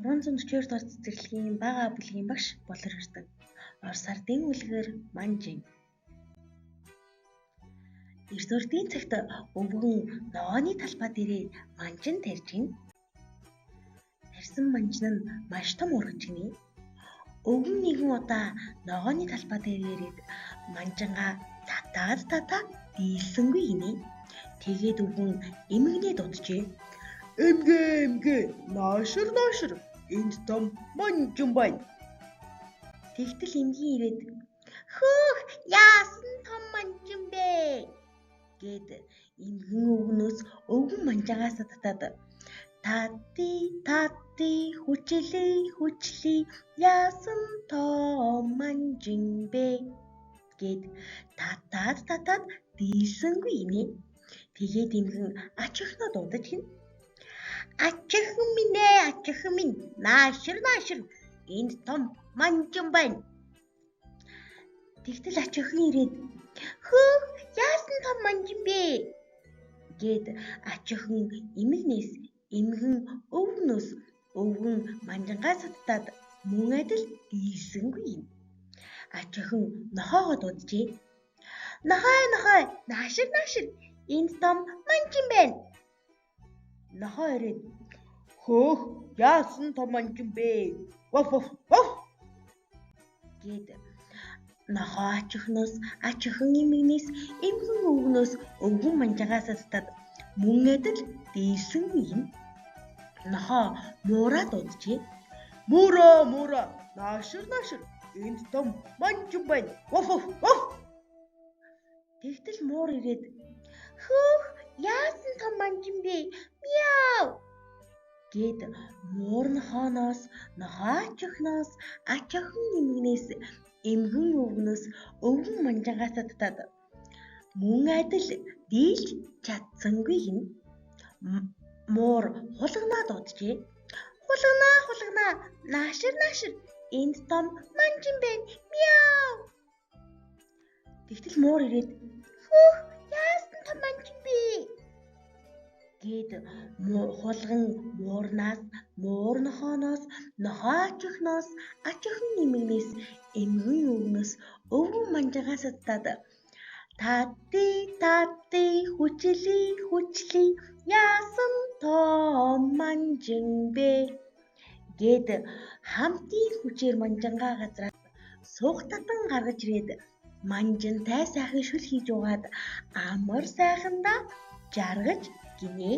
342 дугаар цэцэрлэгийн бага бүлгийн багш болор ирдэг. Орос ардын үлгэр манжин. Эрдүрдийн цагт өвгөн ногооны талбай дээрээ манжин тарьж ийн. Тарьсан манжин нь маш том ургач гинэ. Өвгөн нэгэн удаа ногооны талбай дээр ирээд манжингаа татаад дийлсэнгүй гинэ. Тэгээд өвгөн эмгэнээ дуджээ. Эмгээ наашир энд том манжин байна. Тэгтэл эмгэн ирээд хөөх яасан том манжин бэ гэд эмгэн өвгнөөс өвгөн манжаагаас татаад тати хүчлээ яасан том манжин бэ гэд татаад дийлсэнгүй гинэ. Тэгээд эмгэн ач охиноо дуудаж гин. Ачхын минь наашир энд том манжин байна. Тэгтэл ач охин ирээд хөөх яасан том манжин бэ гэд ач охин эмгэн өвгнөөс өвгөн манжангаас татаад мөн адил дийлсэнгүй юм. Ач охин нохоогоо дууджээ. Нохой наашир энд том манжин байна. Нохоо ирээд хөөх яасан том манжин бэ воф гэд нохоо ач охин эмгэнээс эмгэн өвгнөөс өвгөн манжаагаас татаад мөн адил дийлсэнгүй юм. Нохоо муураа дууджээ. Муура наашир энд том манжин байна. Воф. Тэгтэл муур ирээд хөөх яасан том манжин бэ мяу гэд муур нохоо ач охин эмгэнээс эмгэн өвгнөөс өвгөн манжаагаас татаад мөн адил дийлж чадсангүй гин. Муур хулганаа дууджээ. Хулганаа наашир энд том манжин байна мяу. Тэгтэл муур ирээд хөөх яасан том манжин бэ гэд хулган муур нохооноос ач охин эмгэнээс эмгэн өвгнөөс өвгөн манжаагаас татаад тати хүчлээ яасан том манжин бэ гэд хамтын хүчээр манжангаа газраас сух татан гаргаж ирээд манжинтай сайхан шүл хийж угаад амар сайхандаа жаргаж гинэ.